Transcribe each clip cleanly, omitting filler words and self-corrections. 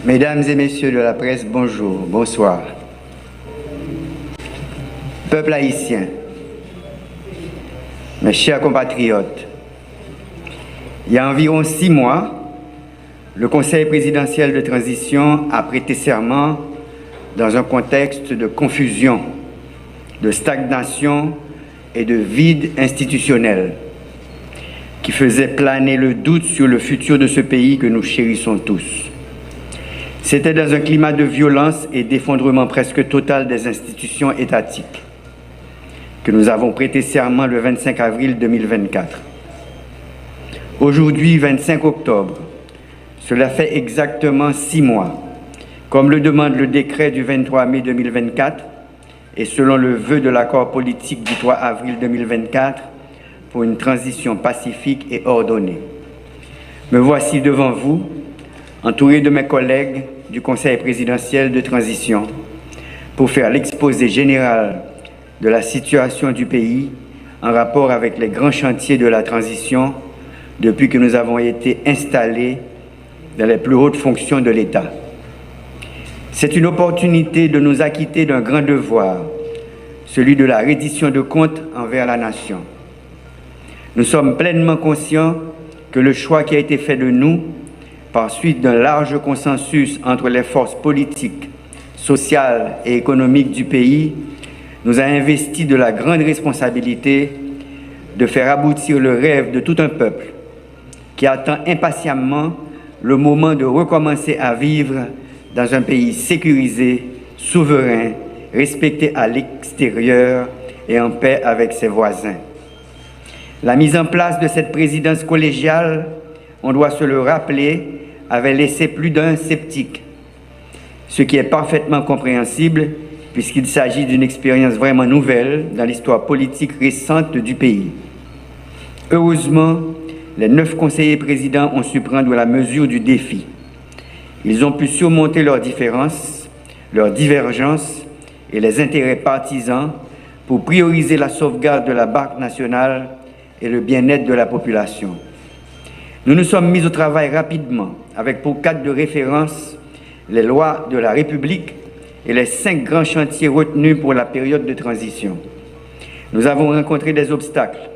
Mesdames et messieurs de la presse, bonjour, bonsoir. Peuple haïtien, mes chers compatriotes, il y a environ 6 mois, le Conseil présidentiel de transition a prêté serment dans un contexte de confusion, de stagnation et de vide institutionnel qui faisait planer le doute sur le futur de ce pays que nous chérissons tous. C'était dans un climat de violence et d'effondrement presque total des institutions étatiques que nous avons prêté serment le 25 avril 2024. Aujourd'hui, 25 octobre, cela fait exactement 6 mois, comme le demande le décret du 23 mai 2024 et selon le vœu de l'accord politique du 3 avril 2024 pour une transition pacifique et ordonnée. Me voici devant vous, entouré de mes collègues du Conseil présidentiel de transition, pour faire l'exposé général de la situation du pays en rapport avec les grands chantiers de la transition depuis que nous avons été installés dans les plus hautes fonctions de l'État. C'est une opportunité de nous acquitter d'un grand devoir, celui de la reddition de comptes envers la nation. Nous sommes pleinement conscients que le choix qui a été fait de nous, par suite d'un large consensus entre les forces politiques, sociales et économiques du pays, nous a investi de la grande responsabilité de faire aboutir le rêve de tout un peuple qui attend impatiemment le moment de recommencer à vivre dans un pays sécurisé, souverain, respecté à l'extérieur et en paix avec ses voisins. La mise en place de cette présidence collégiale, on doit se le rappeler, avait laissé plus d'un sceptique, ce qui est parfaitement compréhensible puisqu'il s'agit d'une expérience vraiment nouvelle dans l'histoire politique récente du pays. Heureusement, les 9 conseillers présidents ont su prendre la mesure du défi. Ils ont pu surmonter leurs différences, leurs divergences et les intérêts partisans pour prioriser la sauvegarde de la barque nationale et le bien-être de la population. Nous nous sommes mis au travail rapidement, avec pour cadre de référence les lois de la République et les 5 grands chantiers retenus pour la période de transition. Nous avons rencontré des obstacles,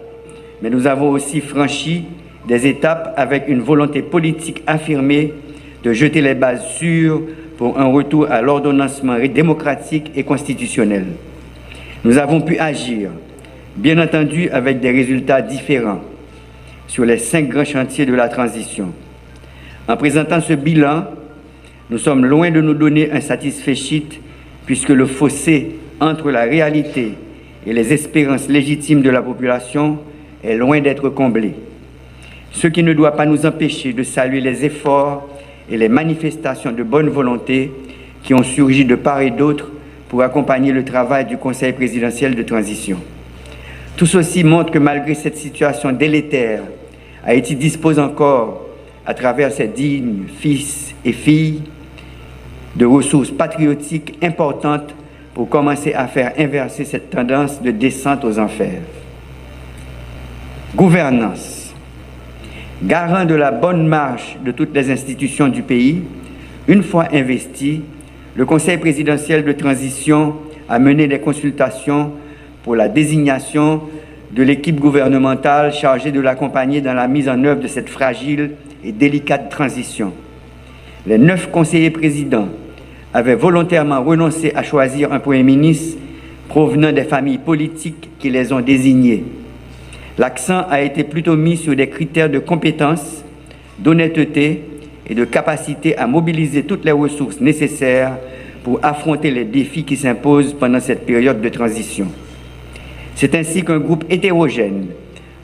mais nous avons aussi franchi des étapes avec une volonté politique affirmée de jeter les bases sûres pour un retour à l'ordonnancement démocratique et constitutionnel. Nous avons pu agir, bien entendu avec des résultats différents, sur les 5 grands chantiers de la transition. En présentant ce bilan, nous sommes loin de nous donner un satisfait puisque le fossé entre la réalité et les espérances légitimes de la population est loin d'être comblé. Ce qui ne doit pas nous empêcher de saluer les efforts et les manifestations de bonne volonté qui ont surgi de part et d'autre pour accompagner le travail du Conseil présidentiel de transition. Tout ceci montre que malgré cette situation délétère, Haïti dispose encore, à travers ses dignes fils et filles, de ressources patriotiques importantes pour commencer à faire inverser cette tendance de descente aux enfers. Gouvernance. Garant de la bonne marche de toutes les institutions du pays, une fois investi, le Conseil présidentiel de transition a mené des consultations pour la désignation de l'équipe gouvernementale chargée de l'accompagner dans la mise en œuvre de cette fragile et délicate transition. Les 9 conseillers présidents avaient volontairement renoncé à choisir un Premier ministre provenant des familles politiques qui les ont désignés. L'accent a été plutôt mis sur des critères de compétence, d'honnêteté et de capacité à mobiliser toutes les ressources nécessaires pour affronter les défis qui s'imposent pendant cette période de transition. C'est ainsi qu'un groupe hétérogène,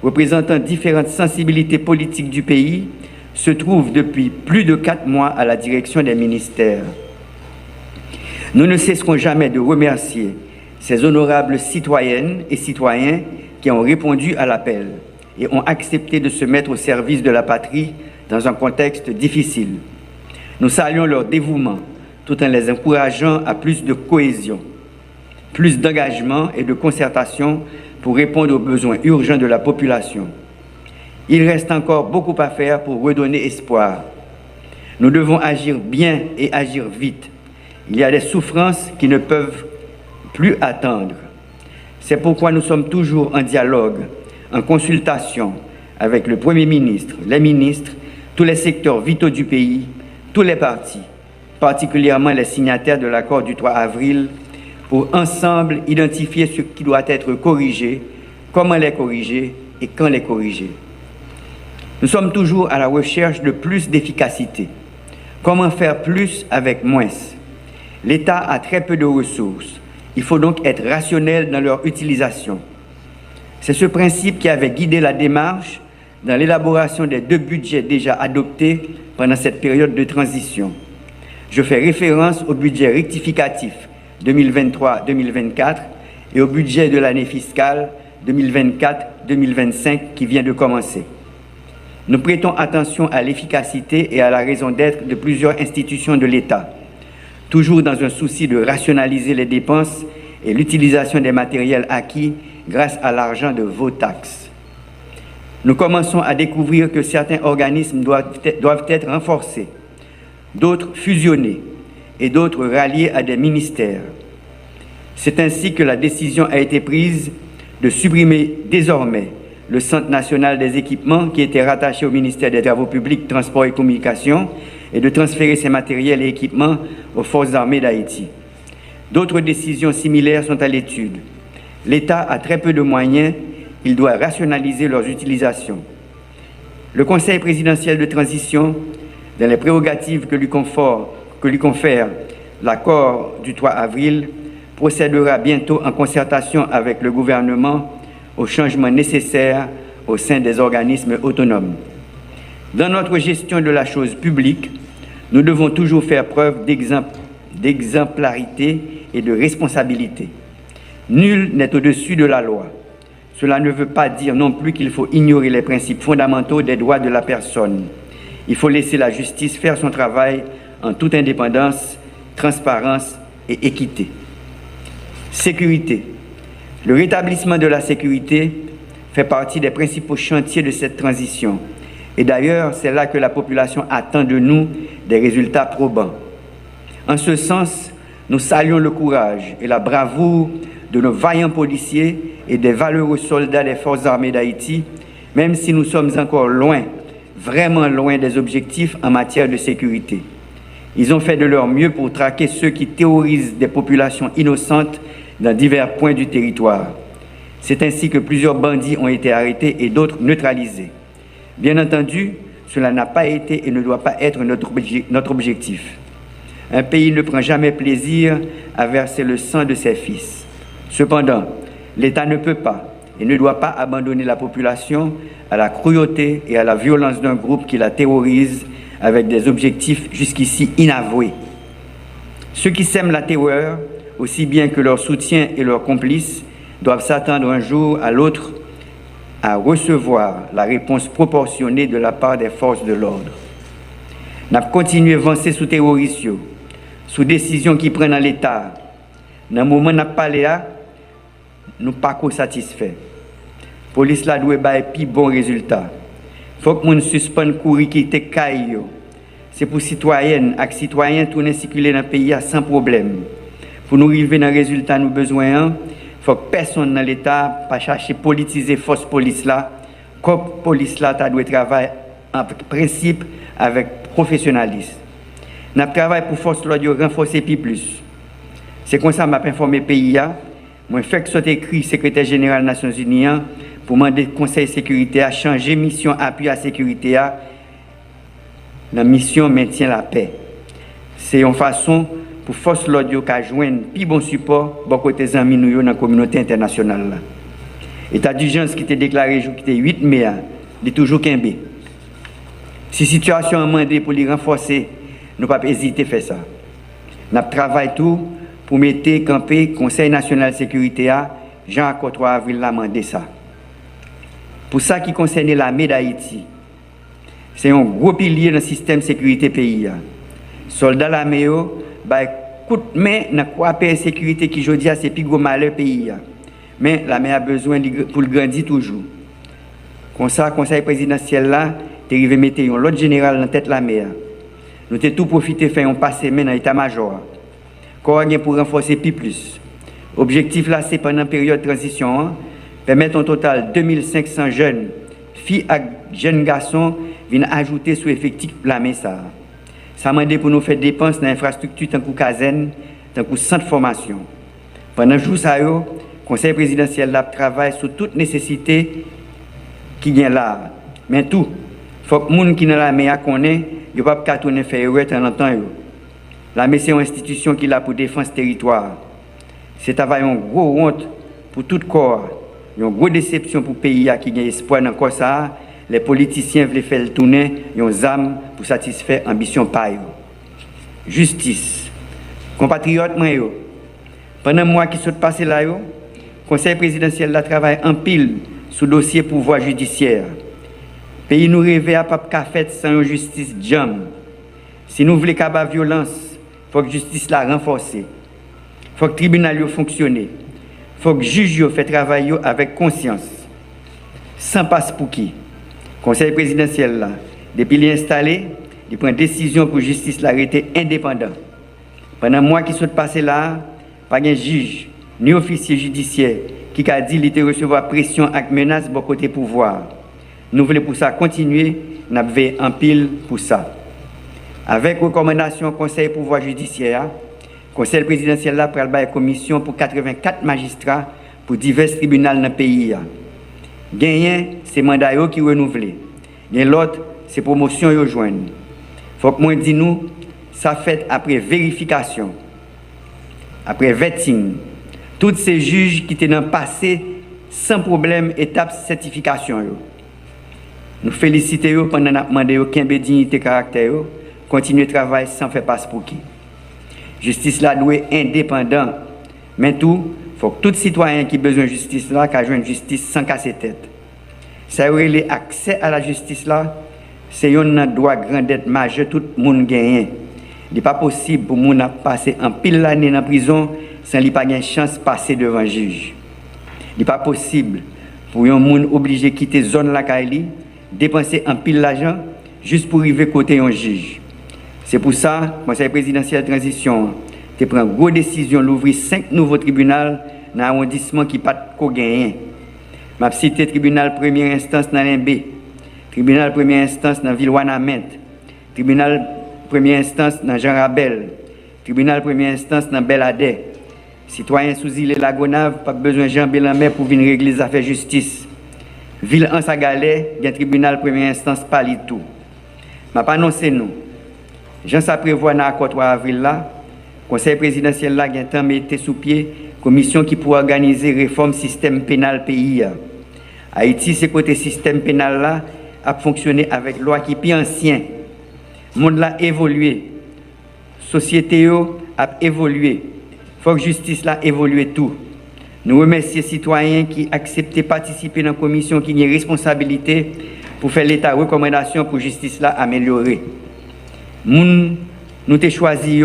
représentant différentes sensibilités politiques du pays, se trouve depuis plus de 4 mois à la direction des ministères. Nous ne cesserons jamais de remercier ces honorables citoyennes et citoyens qui ont répondu à l'appel et ont accepté de se mettre au service de la patrie dans un contexte difficile. Nous saluons leur dévouement tout en les encourageant à plus de cohésion, plus d'engagement et de concertation pour répondre aux besoins urgents de la population. Il reste encore beaucoup à faire pour redonner espoir. Nous devons agir bien et agir vite. Il y a des souffrances qui ne peuvent plus attendre. C'est pourquoi nous sommes toujours en dialogue, en consultation avec le Premier ministre, les ministres, tous les secteurs vitaux du pays, tous les partis, particulièrement les signataires de l'accord du 3 avril, pour ensemble identifier ce qui doit être corrigé, comment les corriger et quand les corriger. Nous sommes toujours à la recherche de plus d'efficacité. Comment faire plus avec moins? L'État a très peu de ressources. Il faut donc être rationnel dans leur utilisation. C'est ce principe qui avait guidé la démarche dans l'élaboration des 2 budgets déjà adoptés pendant cette période de transition. Je fais référence au budget rectificatif 2023-2024 et au budget de l'année fiscale 2024-2025 qui vient de commencer. Nous prêtons attention à l'efficacité et à la raison d'être de plusieurs institutions de l'État, toujours dans un souci de rationaliser les dépenses et l'utilisation des matériels acquis grâce à l'argent de vos taxes. Nous commençons à découvrir que certains organismes doivent être renforcés, d'autres fusionnés et d'autres ralliés à des ministères. C'est ainsi que la décision a été prise de supprimer désormais le Centre national des équipements qui était rattaché au ministère des Travaux publics, Transports et Communications et de transférer ces matériels et équipements aux Forces armées d'Haïti. D'autres décisions similaires sont à l'étude. L'État a très peu de moyens, il doit rationaliser leurs utilisations. Le Conseil présidentiel de transition, dans les prérogatives que lui confère l'accord du 3 avril, procédera bientôt en concertation avec le gouvernement aux changements nécessaires au sein des organismes autonomes. Dans notre gestion de la chose publique, nous devons toujours faire preuve d'exemplarité et de responsabilité. Nul n'est au-dessus de la loi. Cela ne veut pas dire non plus qu'il faut ignorer les principes fondamentaux des droits de la personne. Il faut laisser la justice faire son travail en toute indépendance, transparence et équité. Sécurité. Le rétablissement de la sécurité fait partie des principaux chantiers de cette transition. Et d'ailleurs, c'est là que la population attend de nous des résultats probants. En ce sens, nous saluons le courage et la bravoure de nos vaillants policiers et des valeureux soldats des Forces armées d'Haïti, même si nous sommes encore loin, vraiment loin des objectifs en matière de sécurité. Ils ont fait de leur mieux pour traquer ceux qui terrorisent des populations innocentes dans divers points du territoire. C'est ainsi que plusieurs bandits ont été arrêtés et d'autres neutralisés. Bien entendu, cela n'a pas été et ne doit pas être notre objectif. Un pays ne prend jamais plaisir à verser le sang de ses fils. Cependant, l'État ne peut pas et ne doit pas abandonner la population à la cruauté et à la violence d'un groupe qui la terrorise avec des objectifs jusqu'ici inavoués. Ceux qui sèment la terreur, aussi bien que leurs soutiens et leurs complices, doivent s'attendre un jour à l'autre à recevoir la réponse proportionnée de la part des forces de l'ordre. Nous avons continué à avancer sous terrorisme, sous décision qui prennent dans l'État. Dans le moment où nous avons parlé, nous ne sommes pas satisfaits. La police doit avoir un bon résultat. Il faut que nous suspendions courir qui était caillou. C'est pour citoyennes et citoyens tourner circuler dans le pays sans problème. Pour nous arriver dans le résultat nous besoin, il faut que personne dans l'État pas chercher politiser force police là. Comme police là doit travailler en principe avec professionnalisme. Nous travaillons pour force l'ordre renforcer plus. C'est comme ça que m'a informé le pays. Moi fait que soit écrit secrétaire général des Nations Unies pour demander au Conseil de sécurité à changer mission appui à la sécurité la mission maintien la paix. C'est une façon pour force l'audio qui joindre plus bon support pour côté amis nous dans la communauté internationale. État d'urgence qui était déclaré jour qui était 8 mai, il est toujours kembe. Si situation a demandé pour les renforcer, nous pas hésiter à faire ça. Nous travaillons tout pour mettre camper Conseil national de sécurité Jean 3 avril l'a demandé ça. Pour ça qui concerne l'armée d'Haïti, c'est un gros pilier dans le système de sécurité pays. Soldats l'armée coup de main dans quoi paix sécurité qui jodi a c'est plus gros malheur pays. Mais l'armée a besoin pour le grandir toujours. Comme ça conseil présidentiel là, t'es arrivé mettre un autre général dans tête l'armée. nous avons tout profité de faire un passé dans l'état-major. Corps pour renforcer plus. Objectif là, c'est pendant la période de transition, permettre un total de 2500 jeunes, filles et jeunes garçons, viennent ajouter sur l'effectif de la MESA. Ça m'a demandé pour nous faire dépenses dans l'infrastructure, tant que caserne, tant que centre de formation. Pendant ce jour, le Conseil présidentiel travaille sur toute nécessité qui vient là. Mais tout, il faut que les gens qui sont dans la MEA connaissent, ils ne peuvent pas tourner faire de temps en temps. La MEA, c'est une institution qui est là pour défendre ce territoire. C'est une grosse honte pour tout corps, une grosse déception pour le pays qui a espoir dans le ça. Les politiciens veulent faire tourner une âme pour satisfaire l'ambition par eux. Justice. Compatriotes, pendant le mois qui sont passés là, le Conseil présidentiel travaille en pile sur le dossier pouvoir judiciaire. Le pays nous rêve à pas faire sans une justice jam. Si nous voulons qu'il y ait violence, il faut que la justice la renforce. Il faut que le tribunal fonctionne. Il faut que le juge fait travail avec conscience. Sans passe pour qui. Le Conseil présidentiel, là, depuis qu'il est installé, il prend une décision pour que la justice l'arrêter indépendant. Pendant le mois qui sont passés là, pas de juge ni officier judiciaire qui a dit qu'il recevoir pression et menace de côté pouvoir. Nous voulons pour ça continuer, nous avons en pile pour ça. Avec recommandation Conseil pouvoir judiciaire, Conseil présidentiel là pour la commission pour 84 magistrats pour divers tribunaux dans le pays. Gagner, c'est mandat qui renouvelé. Et l'autre, c'est promotion yo joindre. Faut que moi dis nous, ça fait après vérification, après vetting. Tous ces juges qui étaient dans le passé sans problème étape certification yo. Nous félicitons pendant n'a demandé yo kembe dignité caractère yo, continuer travail sans faire passe pour qui. Justice là doit indépendant. Mais tout, faut que tout citoyen qui a besoin de justice là, qu'a joindre justice sans casser tête. Ça aurait l'accès à la justice là, c'est un droit grandette majeur tout le monde gagne. Il n'est pas possible pour moun passer en pile l'année en prison sans lui pas une chance de passer devant un juge. Il n'est pas possible pour un moun obligé de quitter zone la Kaili, dépenser en pile l'argent juste pour arriver côté un juge. C'est pour ça que le Conseil présidentiel de transition a pris une grosse décision d'ouvrir 5 nouveaux tribunaux dans l'arrondissement qui n'a pas de gagner. Je vais citer le tribunal première instance dans l'Imbé, tribunal première instance dans Ville-Wanamet, tribunal première instance dans Jean Rabel, tribunal première instance dans Beladé. Citoyens sous île Lagonave, pas besoin de Jean Bélamé pour venir régler les affaires de justice. Ville en Sagalais, il y a un tribunal première instance Palitou. Je vais annoncer nous. Jean ça prévoit dans l'accord 3 avril là, Conseil présidentiel là a temps mis sous pied commission qui pour organiser réforme système pénal pays. Haïti c'est côté système pénal là a fonctionné avec loi qui plus ancien. Monde là évolué. Société a évolué. Faut que justice là évolue tout. Nous remercions les citoyens qui acceptent de participer dans la commission qui a une responsabilité pour faire l'état de recommandation pour justice là améliorer. Nous avons choisi,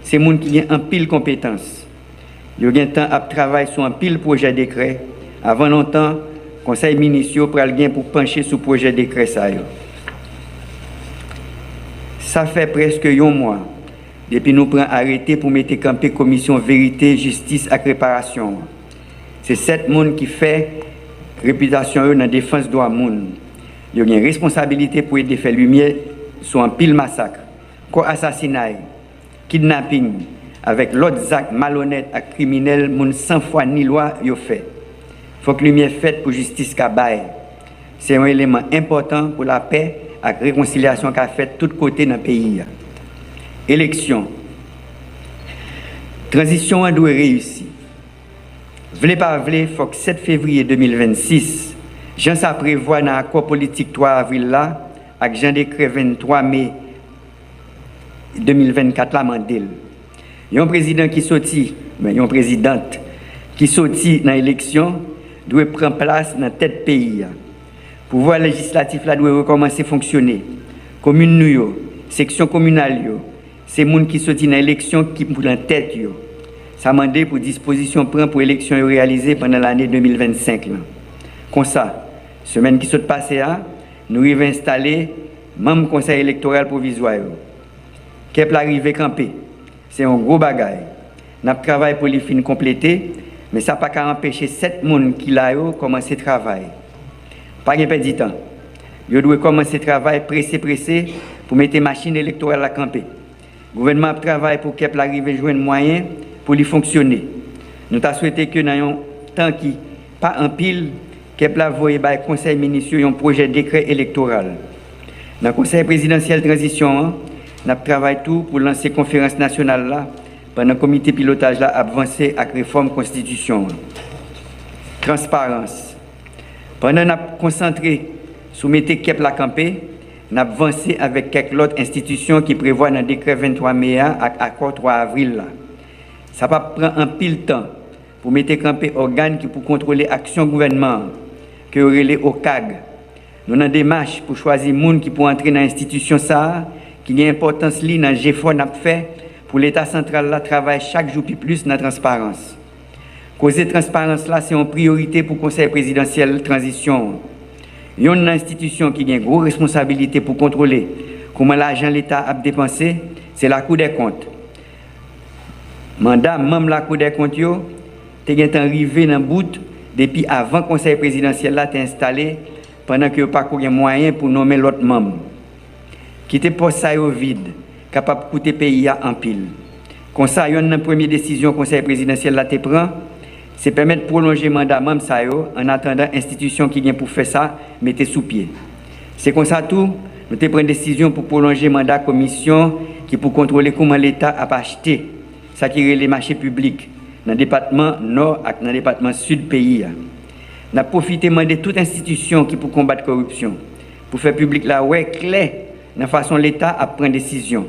c'est les gens qui ont un pile compétences. Ils ont un temps à travailler sur un pile projet de décret. Avant longtemps, le conseil municipal pour pencher sur le projet de décret. Ça fait presque un mois depuis nous prenons arrêté pour mettre campé commission vérité, justice et réparation. C'est cette monde qui fait réputation dans la défense de droits monde. Ils ont une responsabilité pour aider faire lumière sur un pile massacre, assassinat, kidnapping, avec l'autre actes malhonnêtes et criminels, moun sans foi ni loi yo fait. Faut que lumière faite pour justice kabaye. C'est un élément important pour la paix et la réconciliation qu'a fait de tous côtés dans le pays. Élection. Transition doit réussir. Vle pas vle, faut que 7 février 2026, Jean ça prévoit dans l'accord politique 3 avril là, avec Jean décret 23 mai 2024 la mandel. Il y a un président qui sorti, mais il y a une présidente qui sorti dans l'élection doit prendre place dans tête pays. Pouvoir législatif là doit recommencer à fonctionner. Commune nous section communale c'est monde qui sorti dans l'élection qui pour en tête yo. Ça mandé pour disposition prend pour élection réalisée pendant l'année 2025 là. Comme ça, semaine qui s'est passée nous avons installé membre conseil électoral provisoire. Kep l'arrivée campé. C'est un gros bagage. N'a travail pour les fins compléter, mais ça pas qu'à empêcher 7 personnes qui là commencer le travail. Pas de perdre du temps. Ils doivent commencer le travail pressé pour mettre les machines électorales à camper. Le gouvernement travaille pour que l'arrivée joue un moyen pour lui fonctionner. Nous avons souhaité que dans un temps qui pas en pile, Kepler voie par le Conseil ministériel un projet de décret électoral. Dans le Conseil présidentiel de transition, nous travaillons tout pour lancer la conférence nationale là, pendant le comité pilotage là, avancer avec la réforme de la Constitution. Transparence. Pendant que nous avons concentré sur mettre Kepler à camper, nous avons avancé avec quelques autres institutions qui prévoient dans le décret 23 mai et l'accord 3 avril. Là. Ça va prendre un pile temps pour mettre camper organes qui pour contrôler l'action du gouvernement, que relais au CAG. Nous avons des démarches pour choisir les gens qui pour entrer dans l'institution ça, qui a une importance li dans GFO n'a fait pour l'État central là travaille chaque jour plus dans la transparence. Causer transparence là c'est une priorité pour le Conseil présidentiel de transition. Il y a une institution qui a une grosse responsabilité pour contrôler comment l'argent de l'État a dépensé, c'est la Cour des comptes. Mandat même la Cour des comptes est arrivé dans le bout depuis avant le Conseil présidentiel là est installé pendant que pas de moyens pour nommer l'autre membre. Quitter poste ça vide, capable de coûter pays en pile. Comme ça, une première décision que le Conseil présidentiel là prend, c'est permettre de prolonger le mandat membre ça en attendant l'institution qui vient pour faire ça, mettez sous pied. C'est comme ça tout, nous avons pris une décision pour prolonger le mandat de la commission qui pour contrôler comment l'État a acheté ça qui est les marchés publics dans le département nord et dans le département sud du pays. Nous avons profité de demander toute institution qui pour combattre la corruption, pour faire public la ouais clair dans la façon l'État a pris décision,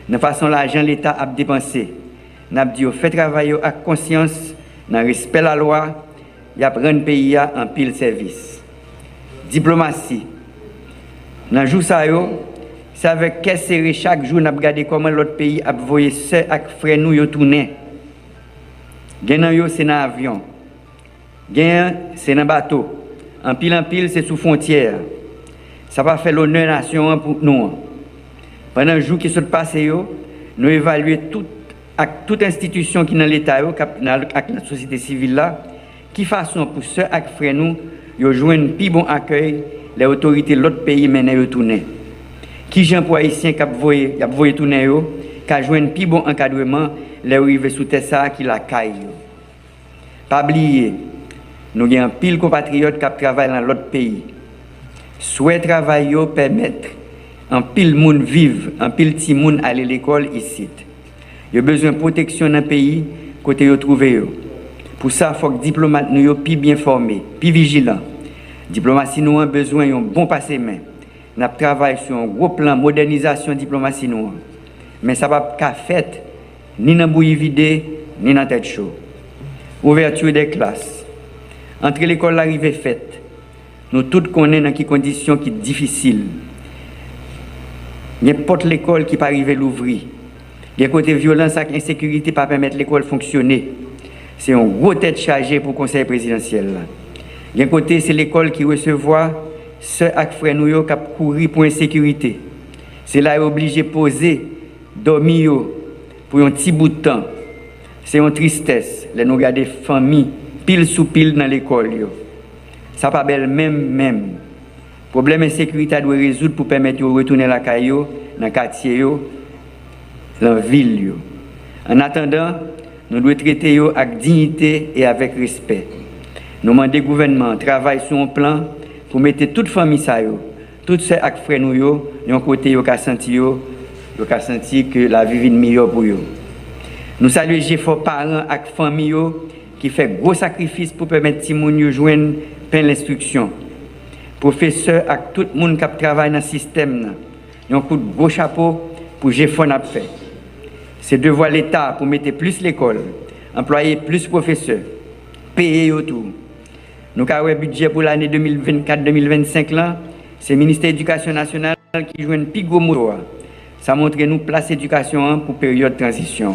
dans la façon l'argent l'État a dépensé. Nous avons dit fait travailler avec conscience, dans le respect de la loi, il y a prendre le pays en pile service. Diplomatie. Dans le jour ça c'est avec quel serré chaque jour nous regardé comment l'autre pays a voyé ça avec frère nous tourner. Gagnant yo c'est dans avion. Gagnant c'est dans bateau. En pile c'est sous frontière. Ça va faire l'honneur nation pour nous. Pendant le jour qui se passe nous évaluer toute institution qui est dans l'état avec la société civile là qui façon pour ceux avec frère nous yo joindre un plus bon accueil les autorités de l'autre pays mènent retourner. Qui gens pour haïtien qui a voyé tourner yo qui joindre plus bon encadrement les arriver sous terre ça qui la caille. Pas oublier nous avons pile compatriotes qui travaillent dans l'autre pays. Souhait travail yo permettre en pile monde vivre, en pile petit monde aller à l'école ici. Yo besoin de protection dans le pays côté yo trouvé yo. Pour ça faut que diplomates nous yo plus bien formés, plus vigilants. Diplomatie nous a besoin d'un bon passé main. N'a travaillé sur un gros plan modernisation diplomatie nous. Mais ça va pas fait ni dans bouillie vidé ni dans tête chaud. Ouverture des classes. Entre l'école l'arrivée faite. Nous tous connaissons dans quelles conditions qui difficiles. N'importe l'école qui pas arriver l'ouvrir. Il y a côté violence et insécurité pas permettre l'école fonctionner. C'est un gros tête chargé pour le conseil présidentiel là. Il y a côté c'est l'école qui recevoir ceux avec frères nous qui courir pour insécurité. C'est là obligé poser dormir pour un petit bout de temps. C'est une tristesse les nous regarder famille pile sous pile dans l'école yo. Ça pas belle même. Problème insécurité doit résoudre pour permettre de retourner la caillou dans le quartier yo, dans la ville yo. En attendant, nous devons traiter yo avec dignité et avec respect. Nous demandons au gouvernement travaille sur un plan pour mettre toute famille ça yo, tout ceux avec frères nous yo, d'un côté yo ka senti que la vie est meilleure pour yo. Nous saluons les parents avec famille yo qui fait gros sacrifices pour permettre ti moun yo joindre plein l'instruction. Professeurs et tout le monde qui travaille dans le système, ils ont un coup de gros chapeau pour GFO n'a fait. C'est devoir l'État pour mettre plus l'école, employer plus de professeurs, payer autour. Nous avons un budget pour l'année 2024-2025 là, c'est le ministère de l'Éducation nationale qui joue un plus gros mot. Ça montre nous place éducation pour période de transition.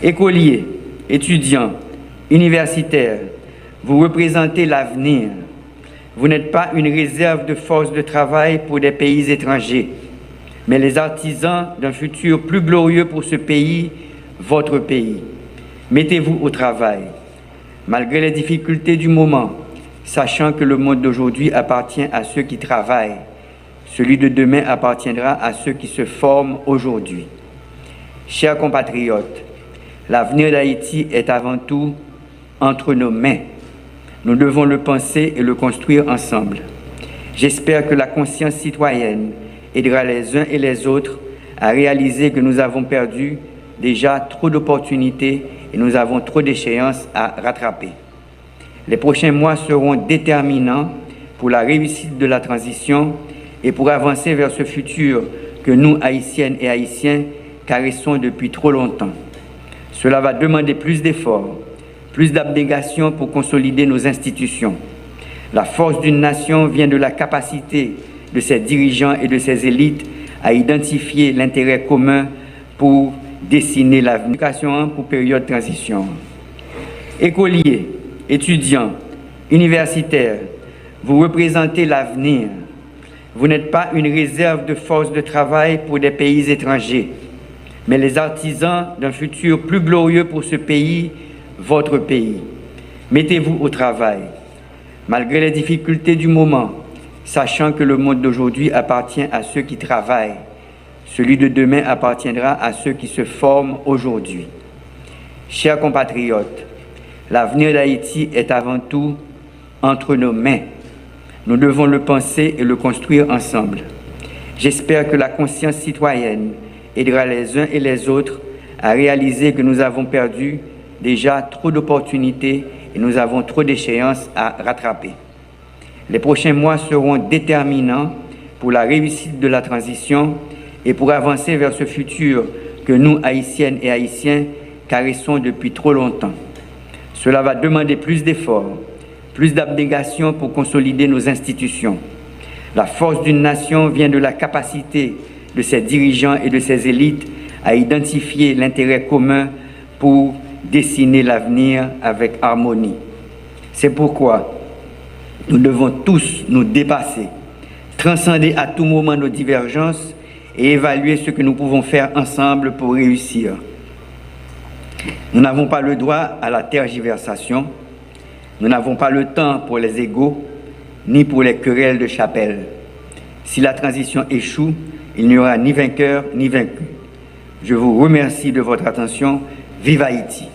Écoliers, étudiants, universitaires, vous représentez l'avenir. Vous n'êtes pas une réserve de force de travail pour des pays étrangers. mais les artisans d'un futur plus glorieux pour ce pays, votre pays. Mettez-vous au travail, malgré les difficultés du moment, sachant que le monde d'aujourd'hui appartient à ceux qui travaillent. Celui de demain appartiendra à ceux qui se forment aujourd'hui. Chers compatriotes, l'avenir d'Haïti est avant tout entre nos mains. Nous devons le penser et le construire ensemble. J'espère que la conscience citoyenne aidera les uns et les autres à réaliser que nous avons perdu déjà trop d'opportunités et nous avons trop d'échéances à rattraper. Les prochains mois seront déterminants pour la réussite de la transition et pour avancer vers ce futur que nous, Haïtiennes et Haïtiens, caressons depuis trop longtemps. Cela va demander plus d'efforts, plus d'abnégation pour consolider nos institutions. La force d'une nation vient de la capacité de ses dirigeants et de ses élites à identifier l'intérêt commun pour dessiner l'avenir pour période de transition. Écoliers, étudiants, universitaires, vous représentez l'avenir. Vous n'êtes pas une réserve de force de travail pour des pays étrangers, mais les artisans d'un futur plus glorieux pour ce pays, votre pays. Mettez-vous au travail, malgré les difficultés du moment, sachant que le monde d'aujourd'hui appartient à ceux qui travaillent. Celui de demain appartiendra à ceux qui se forment aujourd'hui. Chers compatriotes, l'avenir d'Haïti est avant tout entre nos mains. Nous devons le penser et le construire ensemble. J'espère que la conscience citoyenne aidera les uns et les autres à réaliser que nous avons perdu déjà trop d'opportunités et nous avons trop d'échéances à rattraper. Les prochains mois seront déterminants pour la réussite de la transition et pour avancer vers ce futur que nous, Haïtiennes et Haïtiens, caressons depuis trop longtemps. Cela va demander plus d'efforts, plus d'abnégation pour consolider nos institutions. La force d'une nation vient de la capacité de ses dirigeants et de ses élites à identifier l'intérêt commun pour dessiner l'avenir avec harmonie. C'est pourquoi nous devons tous nous dépasser, transcender à tout moment nos divergences et évaluer ce que nous pouvons faire ensemble pour réussir. Nous n'avons pas le droit à la tergiversation. Nous n'avons pas le temps pour les égos, ni pour les querelles de chapelle. Si la transition échoue, il n'y aura ni vainqueur ni vaincu. Je vous remercie de votre attention. Vive Haïti!